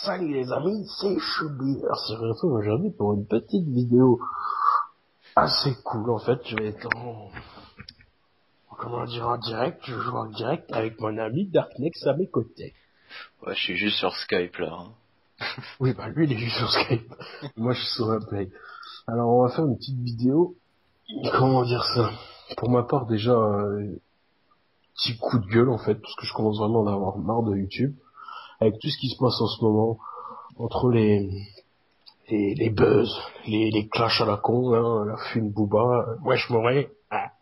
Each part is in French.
Salut les amis, c'est Chubby. Alors c'est retrouve aujourd'hui pour une petite vidéo assez cool en fait. Je vais être comment dire, en direct. Je joue en direct avec mon ami Darknex à mes côtés. Ouais, je suis juste sur Skype là. Oui, bah lui il est juste sur Skype. Moi je suis sur un play. Alors on va faire une petite vidéo. Comment dire ça? Pour ma part déjà, petit coup de gueule en fait, parce que je commence vraiment à en avoir marre de YouTube. Avec tout ce qui se passe en ce moment, entre les buzz, les clashs à la con, hein, la fune booba, wesh Moré. Ah.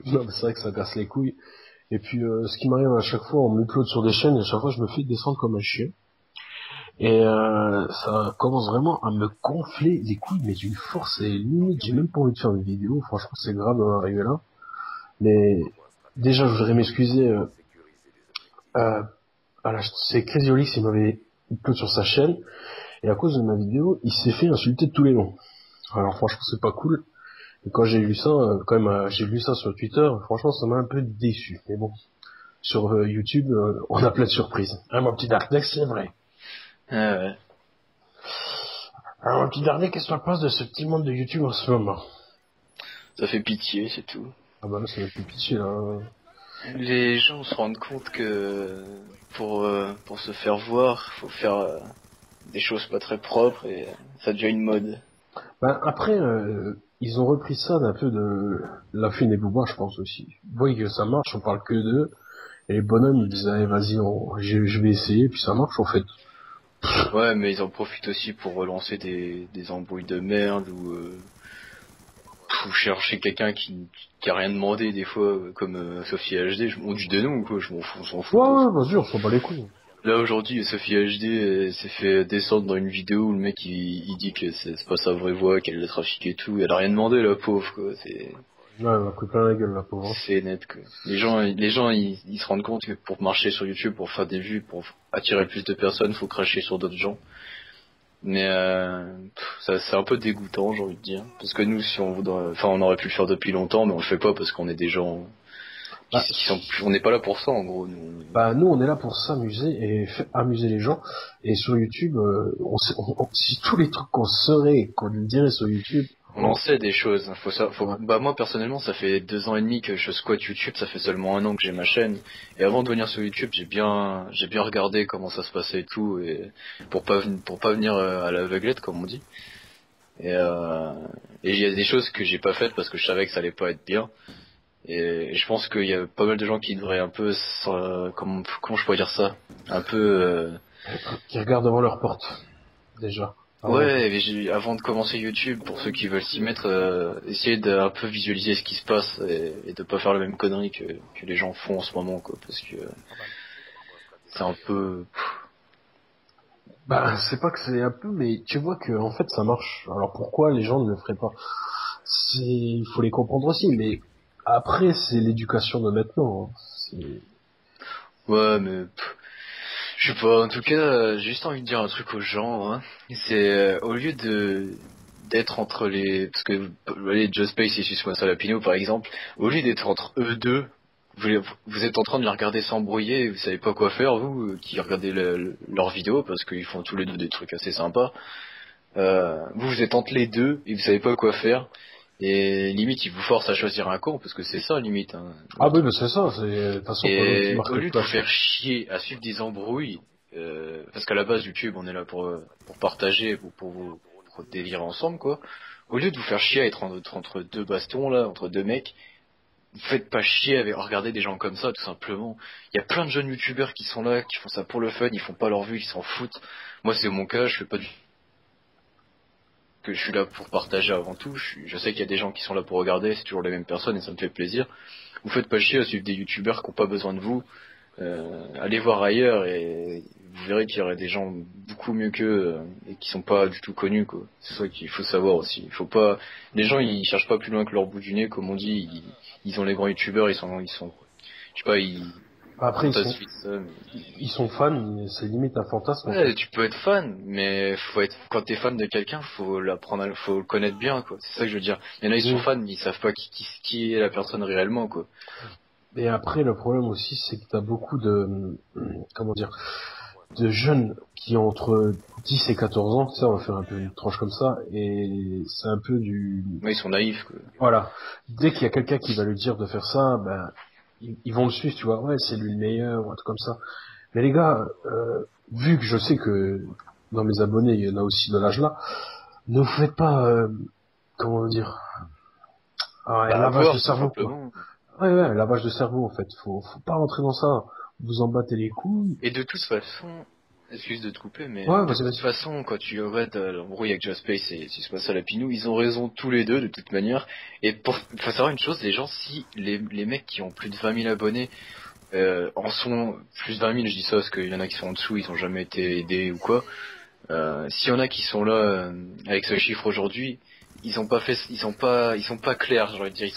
Non, mais c'est vrai que ça casse les couilles. Et puis, ce qui m'arrive à chaque fois, on m'upload sur des chaînes, et à chaque fois, je me fais descendre comme un chien. Et ça commence vraiment à me gonfler les couilles, mais d'une force et limite, j'ai même pas envie de faire une vidéo. Franchement, c'est grave d'en arriver là. Mais déjà, je voudrais m'excuser. Voilà, c'est Crazy Olix, il m'avait upload sur sa chaîne, et à cause de ma vidéo, il s'est fait insulter de tous les noms. Alors franchement, c'est pas cool. Et quand j'ai lu ça, j'ai lu ça sur Twitter, franchement, ça m'a un peu déçu. Mais bon, sur YouTube, on a plein de surprises. Hein, mon petit Darknex, c'est vrai. Ah ouais. Alors, mon petit Darknex, qu'est-ce que tu penses de ce petit monde de YouTube en ce moment? Ça fait pitié, c'est tout. Ah bah là, c'est même plus pitié, là. Les gens se rendent compte que pour se faire voir, faut faire des choses pas très propres et ça devient une mode. Ben, après, ils ont repris ça d'un peu de La Fune et Booba, je pense aussi. Ils voient que ça marche, on parle que d'eux. Et les bonhommes, ils disent, allez, vas-y, je vais essayer, puis ça marche, en fait. Ouais, mais ils en profitent aussi pour relancer des embrouilles de merde ou chercher quelqu'un qui a rien demandé des fois, comme Sophie HD. On dit des noms ou quoi, je m'en fous, on s'en fout Ouais, de toute ouais, façon. vas-y, on s'en bat les couilles. Là aujourd'hui, Sophie HD s'est fait descendre dans une vidéo où le mec il dit que c'est pas sa vraie voix, qu'elle l'a trafiqué et tout. Elle a rien demandé la pauvre quoi. Ouais, elle m'a pris plein la gueule, la pauvre. C'est net quoi. Les gens ils se rendent compte que pour marcher sur YouTube, pour faire des vues, pour attirer plus de personnes, faut cracher sur d'autres gens. Mais ça c'est un peu dégoûtant j'ai envie de dire. Parce que nous si on voudrait, enfin on aurait pu le faire depuis longtemps, mais on le fait pas parce qu'on est des gens Bah, qui sont, on n'est pas là pour ça en gros. Nous. nous, on est là pour s'amuser et amuser les gens. Et sur YouTube, si tous les trucs qu'on dirait sur YouTube, On en sait des choses. ouais. Bah moi personnellement, ça fait 2 ans et demi que je squatte YouTube. Ça fait seulement 1 an que j'ai ma chaîne. Et avant de venir sur YouTube, j'ai bien regardé comment ça se passait et tout, et pour pas venir à l'aveuglette comme on dit. Et et il y a des choses que j'ai pas faites parce que je savais que ça allait pas être bien. Et je pense qu'il y a pas mal de gens qui devraient un peu, comment je pourrais dire ça, un peu. Qui regardent devant leur porte, déjà. Avant. Ouais, mais avant de commencer YouTube, pour ceux qui veulent s'y mettre, essayer d'un peu visualiser ce qui se passe et de pas faire la même connerie que les gens font en ce moment, quoi, parce que c'est un peu. Bah, c'est pas que c'est un peu, mais tu vois que en fait ça marche. Alors pourquoi les gens ne le feraient pas? Il faut les comprendre aussi, mais après c'est l'éducation de maintenant. Hein. Ouais, mais je sais pas. En tout cas, j'ai juste envie de dire un truc aux gens. Hein. C'est au lieu de d'être entre les, parce que allez, Just Space et Suisse Salapino par exemple, au lieu d'être entre eux deux. Vous êtes en train de les regarder s'embrouiller et vous savez pas quoi faire, vous, qui regardez leurs vidéos, parce qu'ils font tous les deux des trucs assez sympas. Vous êtes entre les deux et vous savez pas quoi faire. Et limite, ils vous forcent à choisir un camp, parce que c'est ça, limite. Hein, Ah le oui, mais truc. c'est ça. C'est de toute façon quoi d'autre qui Et marque au le lieu de vous clash. faire chier à suivre des embrouilles, parce qu'à la base, YouTube, on est là pour partager, pour délirer ensemble, quoi. Au lieu de vous faire chier à être entre deux bastons, là, entre deux mecs, vous faites pas chier à regarder des gens comme ça, tout simplement. Il y a plein de jeunes youtubeurs qui sont là, qui font ça pour le fun, ils font pas leur vue, ils s'en foutent. Moi, c'est mon cas, je fais pas du que je suis là pour partager avant tout. Je sais qu'il y a des gens qui sont là pour regarder, c'est toujours les mêmes personnes et ça me fait plaisir. Vous faites pas chier à suivre des youtubeurs qui ont pas besoin de vous. Allez voir ailleurs et vous verrez qu'il y aurait des gens beaucoup mieux qu'eux et qui sont pas du tout connus, quoi. C'est ça qu'il faut savoir aussi. Il faut pas, les gens ils cherchent pas plus loin que leur bout du nez, comme on dit. Ils ont les grands youtubeurs, ils sont, je sais pas, ils Après fantasment ça. Mais... ils sont fans, mais c'est limite un fantasme en fait. Ouais, tu peux être fan, mais quand t'es fan de quelqu'un, faut le connaître bien, quoi. C'est ça que je veux dire. Il y en a, ils sont Mm. fans, mais ils savent pas qui est la personne réellement, quoi. Et après le problème aussi, c'est que t'as beaucoup de comment dire. de jeunes qui ont entre 10 et 14 ans, tu sais, on va faire un peu une tranche comme ça, et c'est un peu du... Ouais, ils sont naïfs, quoi. Voilà. Dès qu'il y a quelqu'un qui va lui dire de faire ça, ben, ils vont le suivre, tu vois. Ouais, c'est lui le meilleur, ou un truc comme ça. Mais les gars, vu que je sais que dans mes abonnés, il y en a aussi de l'âge là, ne vous faites pas, comment dire, un Bah, lavage de avoir, tout cerveau, quoi. simplement. Ouais, un lavage de cerveau, en fait. Faut pas rentrer dans ça. Vous en battez les couilles. Et de toute façon, excuse de te couper, mais Ouais, de vas-y, toute vas-y. façon, quand tu regardes l'embrouille avec Just Space et si se passe à la Pinou, ils ont raison tous les deux, de toute manière. Et faut savoir une chose, les gens, si les mecs qui ont plus de 20 000 abonnés, en sont plus de 20 000, je dis ça parce qu'il y en a qui sont en dessous, ils ont jamais été aidés ou quoi. S'il y en a qui sont là avec ce chiffre aujourd'hui, ils sont pas clairs, j'ai envie de dire,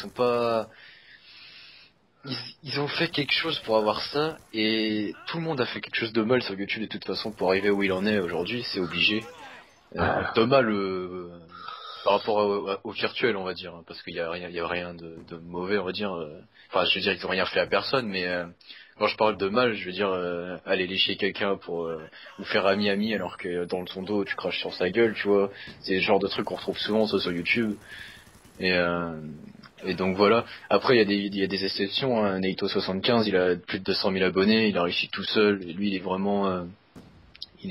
ils ont fait quelque chose pour avoir ça, et tout le monde a fait quelque chose de mal sur YouTube de toute façon pour arriver où il en est aujourd'hui, c'est obligé. De mal par rapport au virtuel, on va dire, hein, parce qu'il y a rien de mauvais, on va dire. Enfin, je veux dire, ils ont rien fait à personne, mais quand je parle de mal, je veux dire aller lécher quelqu'un pour ou faire ami alors que dans son dos tu craches sur sa gueule, tu vois. C'est le genre de truc qu'on retrouve souvent ça, sur YouTube. Et et donc voilà. Après il y a des exceptions. Hein. Naito75, il a plus de 200 000 abonnés, il a réussi tout seul. Et lui, il est vraiment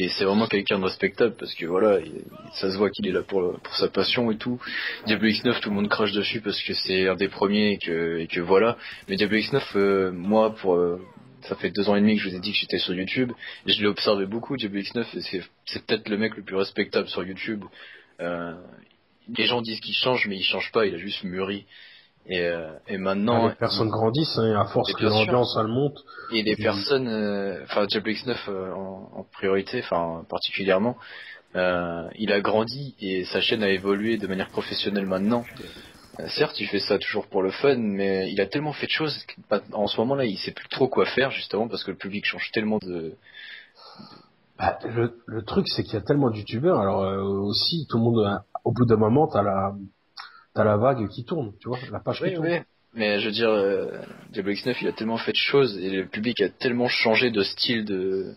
c'est vraiment quelqu'un de respectable parce que voilà, ça se voit qu'il est là pour sa passion et tout. Diablo X9, tout le monde crache dessus parce que c'est un des premiers et que voilà. Mais Diablo X9, moi, ça fait 2 ans et demi que je vous ai dit que j'étais sur YouTube et je l'ai observé beaucoup. Diablo X9, et c'est peut-être le mec le plus respectable sur YouTube. Euh, les gens disent qu'il change, mais il change pas, il a juste mûri. Et Ah, les maintenant, personnes grandissent, hein, à force et que bien sûr. l'audience, elle monte. Et les Puis, personnes, enfin Diablo X9 en priorité, enfin particulièrement, il a grandi et sa chaîne a évolué de manière professionnelle maintenant. Certes, il fait ça toujours pour le fun, mais il a tellement fait de choses qu'en ce moment-là, il sait plus trop quoi faire justement parce que le public change tellement de. bah, le truc, c'est qu'il y a tellement de youtubeurs, alors aussi, tout le monde, au bout d'un moment, t'as la vague qui tourne, tu vois, la page qui Oui, tourne. oui. Mais je veux dire, Diablo X9, il a tellement fait de choses et le public a tellement changé de style de.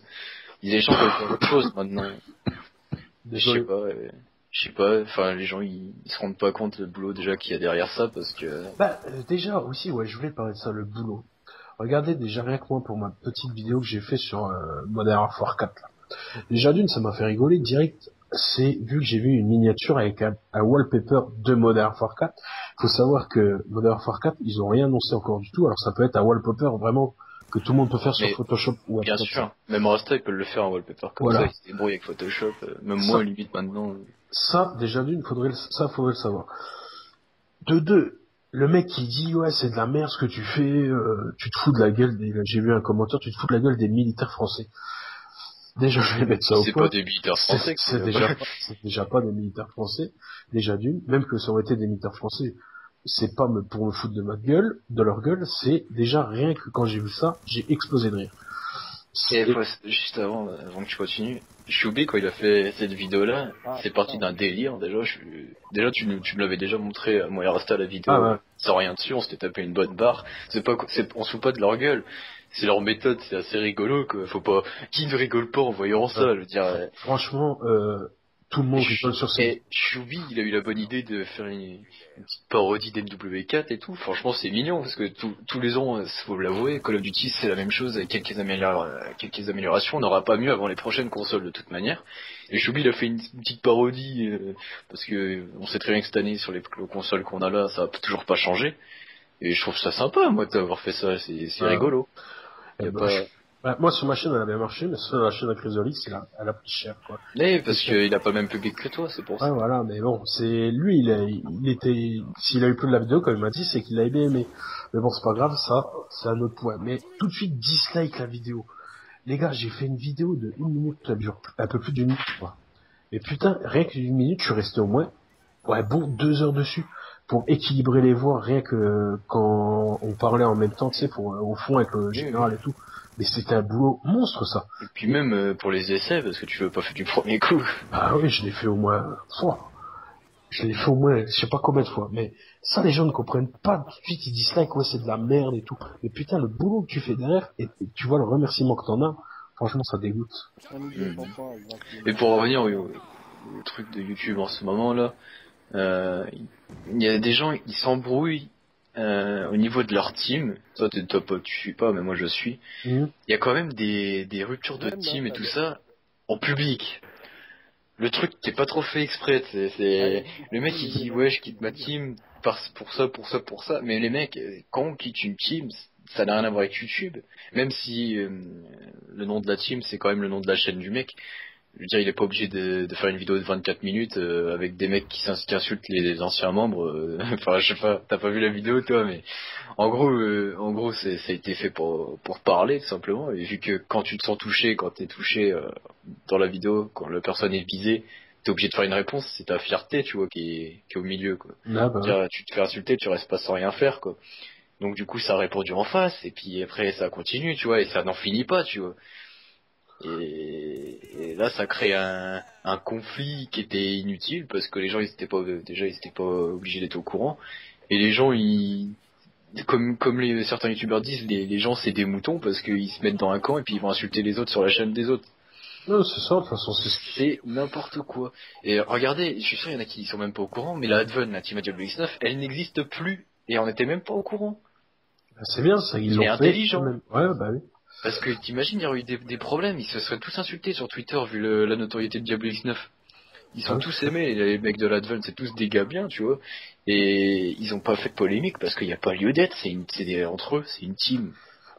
Les gens veulent faire autre chose maintenant. Je sais Désolé. pas, je sais pas, enfin les gens ils se rendent pas compte le boulot déjà qu'il y a derrière ça parce que Bah, déjà, aussi, ouais, je voulais parler de ça, le boulot. Regardez, déjà, rien que moi, pour ma petite vidéo que j'ai fait sur Modern Warfare 4, là. Déjà d'une, ça m'a fait rigoler direct. C'est vu que j'ai vu une miniature avec un wallpaper de Modern Warfare 4. Faut savoir que Modern Warfare 4, ils ont rien annoncé encore du tout. Alors ça peut être un wallpaper vraiment que tout le monde peut faire sur mais Photoshop ou un bien truc comme ça. sûr, même Rasta il peut le faire en wallpaper comme ça, il Voilà. se débrouille avec Photoshop, même moi Ça, limite maintenant. ça déjà d'une, faudrait le savoir. De deux, le mec qui dit ouais c'est de la merde ce que tu fais, tu te fous de la gueule des, j'ai vu un commentaire, tu te fous de la gueule des militaires français. Déjà, je vais mettre ça au C'est pas point. des militaires français que C'est déjà pas des militaires français. Déjà d'une, même que ça aurait été des militaires français, c'est pas pour me foutre de ma gueule, de leur gueule, c'est déjà rien que quand j'ai vu ça, j'ai explosé de rire. Et juste avant que tu continues, Choubi quand il a fait cette vidéo là, c'est parti d'un délire déjà. Déjà tu me l'avais déjà montré, moi et Rasta la Ah vidéo, ouais. sans rien dessus, on s'était tapé une bonne barre. On se fout pas de leur gueule. C'est leur méthode, c'est assez rigolo quoi. Faut pas, qui ne rigole pas en voyant ça, je veux dire. Franchement, tout le monde rigole sur cette. Et Choubi, il a eu la bonne idée de faire une petite parodie d'MW4 et tout. Franchement, c'est mignon parce que tous les ans, faut l'avouer, Call of Duty c'est la même chose avec quelques améliorations. On n'aura pas mieux avant les prochaines consoles de toute manière. Et Choubi, il a fait une petite parodie parce que on sait très bien que cette année sur les consoles qu'on a là, ça va toujours pas changer. Et je trouve ça sympa, moi, d'avoir fait ça. C'est Euh, rigolo. eh Y a ben, pas. moi sur ma chaîne elle a bien marché, mais sur la chaîne de Chrysolix, elle a pris cher quoi. Mais C'est parce cher. qu'il a pas le même public que toi, c'est pour Ouais ça. voilà, mais bon, c'est lui, il était, s'il a eu plus de la vidéo comme il m'a dit, c'est qu'il l'avait bien aimé. Mais bon, c'est pas grave, ça, c'est un autre point. Mais tout de suite dislike la vidéo. Les gars, j'ai fait une vidéo de 1 minute, ça dure un peu plus d'1 minute, quoi. Mais putain, rien qu'1 minute, je suis resté au moins, ouais, bon, 2 heures dessus. Pour équilibrer les voix, rien que quand on parlait en même temps, tu sais, pour, au fond avec le Oui, oui. général et tout. Mais c'était un boulot monstre, ça. Et puis même pour les essais, parce que tu veux pas faire du premier coup. Ah oui, je l'ai fait au moins, je l'ai fait au moins, je sais pas combien de fois. Mais ça, les gens ne comprennent pas. Tout de suite, ils disent like, ouais, c'est de la merde et tout. Mais putain, le boulot que tu fais derrière, et tu vois le remerciement que t'en as, Franchement, ça dégoûte. Et pour revenir au truc de YouTube en ce moment là, il y a des gens, ils s'embrouillent au niveau de leur team. Toi, tu suis pas, mais moi je suis. Il y a quand même des ruptures de team et tout ça en public. Le truc qui est pas trop fait exprès, c'est le mec il dit ouais je quitte ma team pour ça, mais les mecs quand on quitte une team, ça n'a rien à voir avec YouTube, même si le nom de la team c'est quand même le nom de la chaîne du mec. Je veux dire, il est pas obligé de faire une vidéo de 24 minutes avec des mecs qui insultent les anciens membres. Enfin, je sais pas, t'as pas vu la vidéo toi, mais en gros, ça a été fait pour parler tout simplement. Et vu que quand tu te sens touché, quand t'es touché dans la vidéo, quand la personne est visée, t'es obligé de faire une réponse. C'est ta fierté, tu vois, qui est au milieu, quoi. Ah, bah, C'est-à-dire, tu te fais insulter, tu restes pas sans rien faire, quoi. Donc du coup, ça a répondu en face, et puis après, ça continue, tu vois, et ça n'en finit pas, tu vois. Et là, ça crée un conflit qui était inutile parce que les gens, ils étaient pas obligés d'être au courant. Et les gens, comme certains youtubeurs disent, les gens, c'est des moutons parce qu'ils se mettent dans un camp et puis ils vont insulter les autres sur la chaîne des autres. non, c'est ça, de toute façon, C'est n'importe quoi. Et regardez, je suis sûr, il y en a qui sont même pas au courant, mais la Adven, la Team Diablo X9, elle n'existe plus. Et on n'était même pas au courant. c'est bien, ça, ils C'est l'ont fait. intelligent. Même. Ouais, bah oui. Parce que t'imagines, il y aurait eu des problèmes, ils se seraient tous insultés sur Twitter vu la notoriété de Diablo X9. Ils sont tous aimés, les mecs de l'Advent, c'est tous des gars bien, tu vois. Et ils ont pas fait de polémique parce qu'il n'y a pas lieu d'être, entre eux, c'est une team.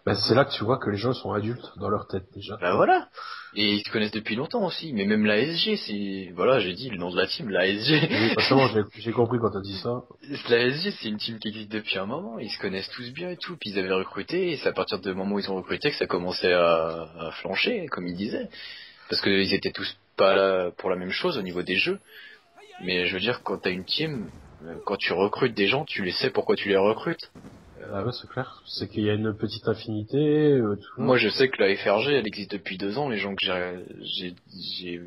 Bah, c'est là que tu vois que les gens sont adultes dans leur tête, déjà. Bah voilà. Et ils se connaissent depuis longtemps aussi, mais même la SG, voilà, j'ai dit le nom de la team, la SG. Oui, forcément, j'ai compris quand t'as dit ça. La SG, c'est une team qui existe depuis un moment, ils se connaissent tous bien et tout, puis ils avaient recruté, et c'est à partir du moment où ils ont recruté que ça commençait à flancher, comme ils disaient. Parce qu'ils étaient tous pas là pour la même chose au niveau des jeux. Mais je veux dire, quand t'as une team, quand tu recrutes des gens, tu les sais pourquoi tu les recrutes. Ah ouais, c'est clair. C'est qu'il y a une petite affinité, tout. Moi, je sais que la FRG, elle existe depuis 2 ans. Les gens que j'ai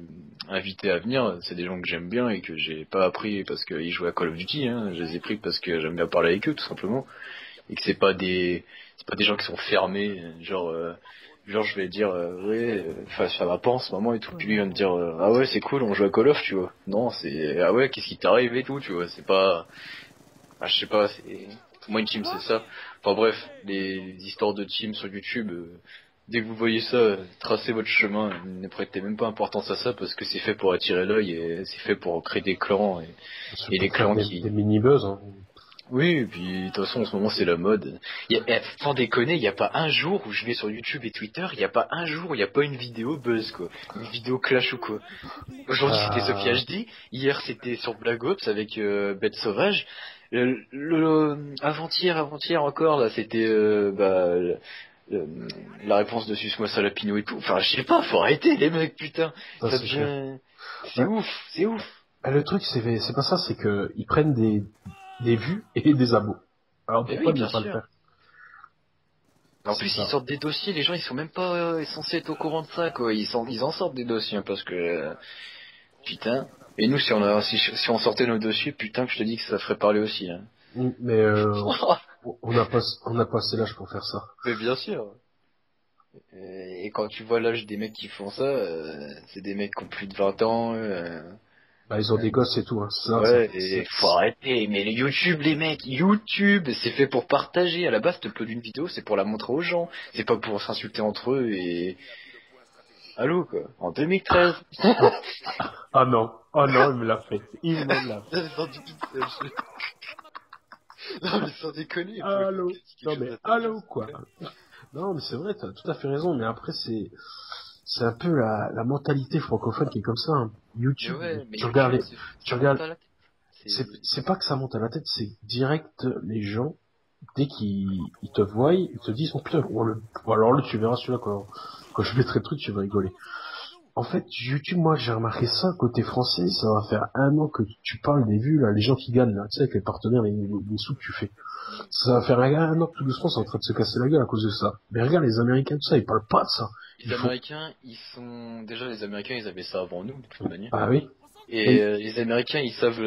invités à venir, c'est des gens que j'aime bien et que j'ai pas appris parce qu'ils jouaient à Call of Duty. Hein. Je les ai pris parce que j'aime bien parler avec eux, tout simplement. Et que c'est pas des gens qui sont fermés, genre je vais dire ouais, ça va pas en ce moment et tout. Puis lui il va me dire ah ouais c'est cool, on joue à Call of, tu vois. Non, c'est ah ouais, qu'est-ce qui t'arrive et tout, tu vois. C'est pas, ah, je sais pas, c'est moi une team c'est ça. Enfin bref, les histoires de team sur YouTube, dès que vous voyez ça, tracez votre chemin, ne prêtez même pas importance à ça parce que c'est fait pour attirer l'œil et c'est fait pour créer des clans et les clans des mini-buzz, hein. oui, et puis de toute façon en ce moment c'est la mode. Sans déconner, il n'y a pas un jour où je vais sur YouTube et Twitter, il n'y a pas un jour où il n'y a pas une vidéo buzz quoi, une vidéo clash ou quoi. Aujourd'hui c'était Sophia HD, hier c'était sur Black Ops avec Bête Sauvage, avant-hier encore là c'était la réponse de Suce-moi Salapino et tout. Enfin je sais pas, faut arrêter les mecs putain. Ça, Ça c'est devient... C'est ouf, c'est ouf. Le truc, c'est pas ça, c'est que ils prennent des vues et des abos. Alors pourquoi ne pas le faire? En plus, ils sortent des dossiers, les gens ils sont même pas censés être au courant de ça, quoi. Ils en sortent des dossiers, hein, parce que putain. Et nous, si on sortait nos dossiers, putain, que je te dis que ça ferait parler aussi. Hein. Mais on n'a pas assez l'âge pour faire ça. Mais bien sûr. Et quand tu vois l'âge des mecs qui font ça, c'est des mecs qui ont plus de 20 ans. Bah, ils ont des gosses et tout, hein. Ça, ouais, et faut arrêter. Mais YouTube, les mecs, YouTube, c'est fait pour partager. À la base, t'uploades une vidéo, c'est pour la montrer aux gens. C'est pas pour s'insulter entre eux et... Allô, quoi. En 2013. Ah non, il me l'a fait. Il me l'a fait. Non, mais sans déconner. Allô. Non, mais allô, quoi. Non, mais c'est vrai, t'as tout à fait raison. Mais après, c'est un peu la mentalité francophone qui est comme ça. Hein. YouTube, ouais, mais tu regardes c'est pas que ça monte à la tête, c'est direct les gens, dès qu'ils te voient, ils te disent, oh putain, alors là, tu verras celui-là, quand je mettrai le truc, tu vas rigoler. En fait, YouTube, moi, j'ai remarqué ça, côté français, ça va faire 1 an que tu parles des vues, là, les gens qui gagnent, là, tu sais, avec les partenaires, les sous que tu fais. Ça va faire 1 an que tout doucement, c'est en train de se casser la gueule à cause de ça. Mais regarde, les Américains, tout ça, ils parlent pas de ça. Les Américains, déjà, les Américains, ils avaient ça avant nous, de toute manière. Ah oui. Et les Américains, ils savent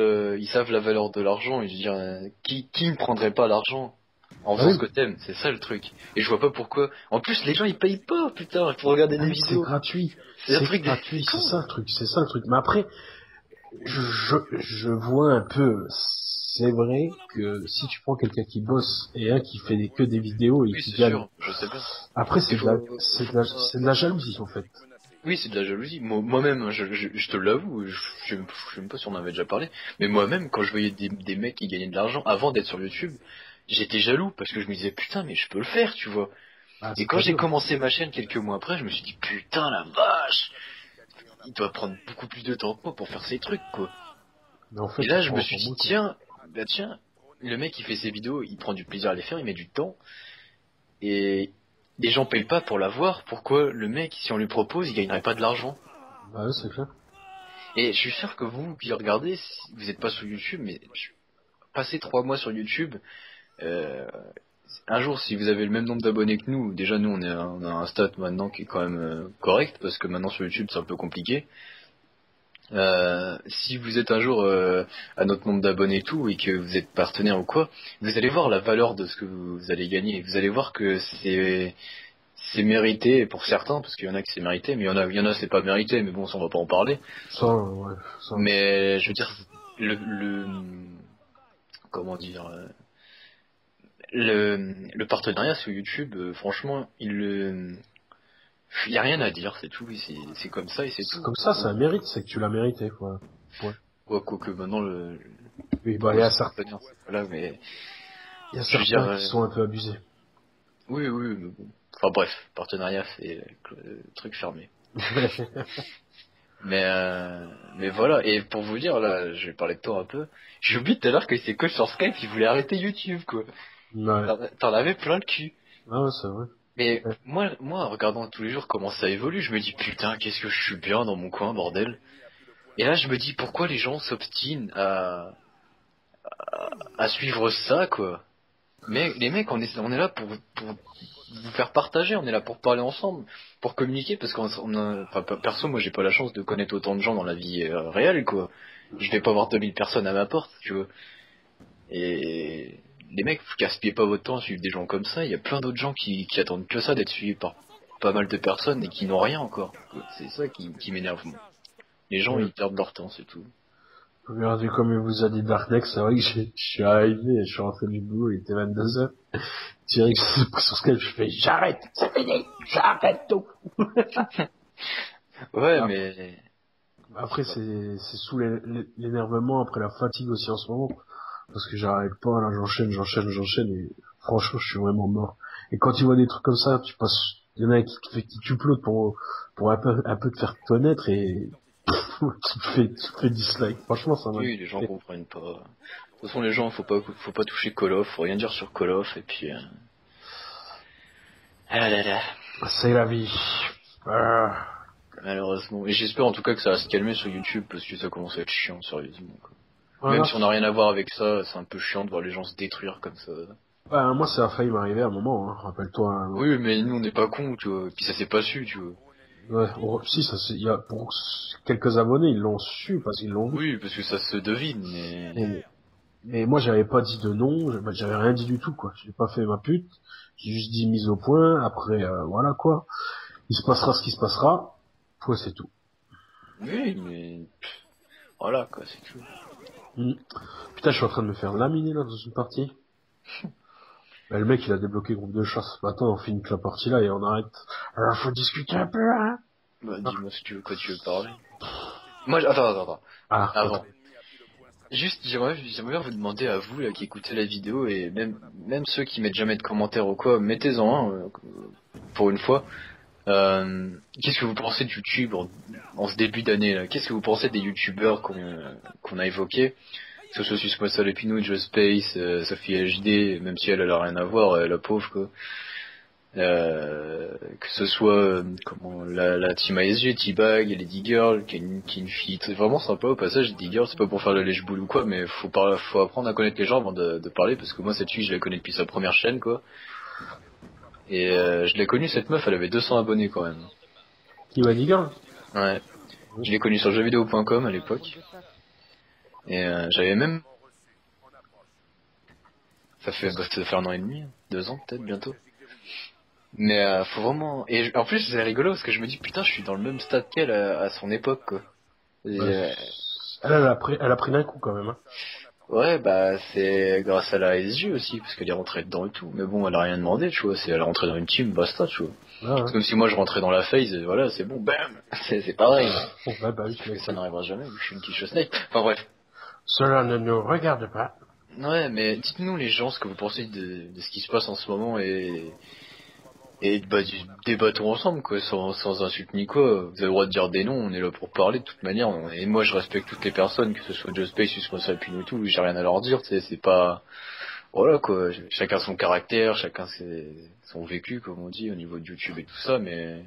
la valeur de l'argent. Et je veux dire, qui ne prendrait pas l'argent? En Ah faisant oui. ce que t'aimes, c'est ça le truc. Et je vois pas pourquoi. En plus, les gens ils payent pas, putain, pour regarder Ah des oui, c'est vidéos. gratuit. C'est un C'est truc de gratuit, c'est con. ça le truc, c'est ça le truc. Mais après, je vois un peu, c'est vrai que si tu prends quelqu'un qui bosse et un qui fait que des vidéos et Oui, qui c'est gagne, sûr, je sais bien. après Il c'est de la jalousie en fait. Oui, c'est de la jalousie. Moi-même, hein, je te l'avoue, je sais même pas si on en avait déjà parlé, mais moi-même, quand je voyais des mecs qui gagnaient de l'argent avant d'être sur YouTube, j'étais jaloux parce que je me disais putain, mais je peux le faire, tu vois. Ah, Et c'est quand pas j'ai dur. commencé ma chaîne quelques mois après, je me suis dit putain la vache, il doit prendre beaucoup plus de temps que moi pour faire ces trucs, quoi. Mais en Et fait, il là, je prend me suis encore dit moins quoi. tiens, le mec qui fait ses vidéos, il prend du plaisir à les faire, il met du temps, et les gens payent pas pour la voir. Pourquoi le mec, si on lui propose, il gagnerait pas de l'argent? Bah ouais, c'est clair. Et je suis sûr que vous qui regardez, vous n'êtes pas sur YouTube, mais passez 3 mois sur YouTube. euh, un jour, si vous avez le même nombre d'abonnés que nous, déjà nous on a un stat maintenant qui est quand même correct, parce que maintenant sur YouTube c'est un peu compliqué. Si vous êtes un jour à notre nombre d'abonnés et tout, et que vous êtes partenaire ou quoi, vous allez voir la valeur de ce que vous allez gagner. Vous allez voir que c'est mérité pour certains, parce qu'il y en a qui c'est mérité, mais il y en a c'est pas mérité, mais bon, ça on va pas en parler. Ça, ouais, ça. Mais je veux c'est- dire, le comment dire, le partenariat sur YouTube, franchement, il y a rien à dire, c'est tout, c'est comme ça et c'est C'est tout. comme ça mérite, c'est que tu l'as mérité, quoi. Ouais. Quoique maintenant Oui, pour bah, moi c'est partenaire, voilà, mais il y a je veux dire, certains qui sont un peu abusés. oui, mais bon. Enfin bref, partenariat c'est truc fermé. Mais mais voilà, et pour vous dire là, je vais parler de toi un peu. J'ai oublié tout à l'heure que c'est que sur Skype, ils voulaient arrêter YouTube quoi. Ouais. T'en avais plein le cul. Ah ouais, c'est vrai. Mais Ouais. moi, en regardant tous les jours comment ça évolue, je me dis putain, qu'est-ce que je suis bien dans mon coin, bordel. Et là, je me dis pourquoi les gens s'obstinent à suivre ça, quoi. Mais les mecs, on est là pour vous faire partager, on est là pour parler ensemble, pour communiquer, parce enfin, perso, moi, j'ai pas la chance de connaître autant de gens dans la vie réelle, quoi. Je vais pas voir 2000 personnes à ma porte, tu vois. Et les mecs, vous gaspillez pas votre temps à suivre des gens comme ça. Il y a plein d'autres gens qui attendent que ça d'être suivis par pas mal de personnes et qui n'ont rien encore. C'est ça qui m'énerve. Moi. Les gens, Ouais. ils perdent leur temps, c'est tout. Regardez comme il vous a dit Darkneck, c'est vrai que je suis arrivé, je suis rentré du boulot, il était 22h. Thierry, c'est pris sur Skype, je fais, j'arrête, c'est fini, j'arrête tout. Ouais, Ap- mais je sais Après, pas. c'est sous l'énervement, après la fatigue aussi en ce moment. Parce que j'arrête pas, là, j'enchaîne, et franchement, je suis vraiment mort. Et quand tu vois des trucs comme ça, tu passes, il y en a qui t'uploadent pour un peu te faire connaître et tu te fais dislike. Franchement, ça m'a Oui, les gens fait. comprennent pas. De toute façon, les gens, faut pas toucher Call of, faut rien dire sur Call of, et puis. Ah là là. C'est la vie. Ah. Malheureusement. Et j'espère en tout cas que ça va se calmer sur YouTube parce que ça commence à être chiant, sérieusement. Quoi. Même Voilà. si on n'a rien à voir avec ça, c'est un peu chiant de voir les gens se détruire comme ça. Moi, ça a failli m'arriver à un moment, hein. Rappelle-toi. Oui, mais nous on n'est pas cons, tu vois. Puis ça s'est pas su, tu vois. Ouais, si, il y a, pour quelques abonnés, ils l'ont su parce qu'ils l'ont vu. Oui, parce que ça se devine, mais. Et, mais moi, j'avais pas dit de nom, j'avais rien dit du tout, quoi. J'ai pas fait ma pute. J'ai juste dit mise au point. Après, voilà, quoi. Il se passera ce qui se passera. Ouais, c'est tout. Oui, mais. Voilà, quoi, c'est tout. Hmm. Putain, je suis en train de me faire laminer, là, dans une partie. Bah, le mec, il a débloqué le groupe de chasse. Bah, attends, on finit que la partie là et on arrête. Alors, faut discuter un peu, hein. Bah, Ah, dis-moi ce que tu veux, quoi tu veux parler. Moi, attends. attends. Avant. Juste, j'aimerais bien vous demander à vous, là, qui écoutez la vidéo, et même ceux qui mettent jamais de commentaires ou quoi, mettez-en un, pour une fois. Qu'est-ce que vous pensez de YouTube en ce début d'année là? Qu'est-ce que vous pensez des YouTubeurs qu'on a évoqués? Que ce soit Susmo Salepino, Joe Space, Sophie HD, même si elle a rien à voir, la pauvre quoi. Que ce soit comment la Team ASG, T-Bag, Lady Girl, qui est une fille vraiment sympa au passage. Lady Girl, c'est pas pour faire le lèche-boule ou quoi, mais faut apprendre à connaître les gens avant de parler, parce que moi cette fille je la connais depuis sa première chaîne quoi. Et je l'ai connue cette meuf, elle avait 200 abonnés quand même. Qui va dire? Ouais. Je l'ai connu sur jeuxvideo.com à l'époque. Et j'avais même Ça fait 1 an et demi, 2 ans peut-être bientôt. Mais faut vraiment... Et en plus c'est rigolo parce que je me dis putain je suis dans le même stade qu'elle à son époque quoi. Et, Bah, elle a pris d'un coup quand même. Hein. ouais bah c'est grâce à la SG aussi parce qu'elle est rentrée dedans et tout. Mais bon elle a rien demandé tu vois, c'est elle est rentrée dans une team, basta tu vois. Ah, C'est hein. comme si moi je rentrais dans la phase, et voilà c'est bon, bam. C'est pareil. Ouais, bah oui, Sauf que ça n'arrivera jamais, vu que je suis une quiche snake. Enfin bref. Cela ne nous regarde pas. Ouais mais dites-nous les gens ce que vous pensez de ce qui se passe en ce moment et bah, débattons ensemble, quoi, sans insulte ni quoi. Vous avez le droit de dire des noms, on est là pour parler de toute manière. Et moi, je respecte toutes les personnes, que ce soit Just Space, Suspense Alpine ou tout, j'ai rien à leur dire, tu sais, c'est pas... Voilà, quoi, chacun son caractère, chacun son vécu, comme on dit, au niveau de YouTube et tout ça, Bah, mais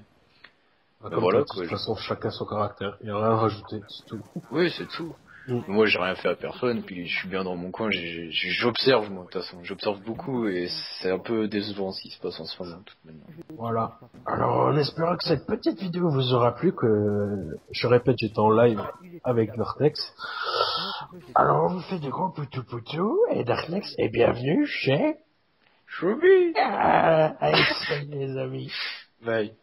comme t'as voilà, dit, de quoi. toute façon, chacun son caractère. Il n'y a rien à rajouter, c'est tout. Oui, c'est tout. Mm. Moi, j'ai rien fait à personne, puis je suis bien dans mon coin, j'observe, moi, de toute façon. J'observe beaucoup, et c'est un peu décevant ce qui se passe en ce moment, de toute manière. Voilà. Alors, en espérant que cette petite vidéo vous aura plu, que, je répète, j'étais en live avec Vortex. Alors, on vous fait de gros poutous et Darknex est bienvenue chez... Choubi! Allez, salut les amis. Bye.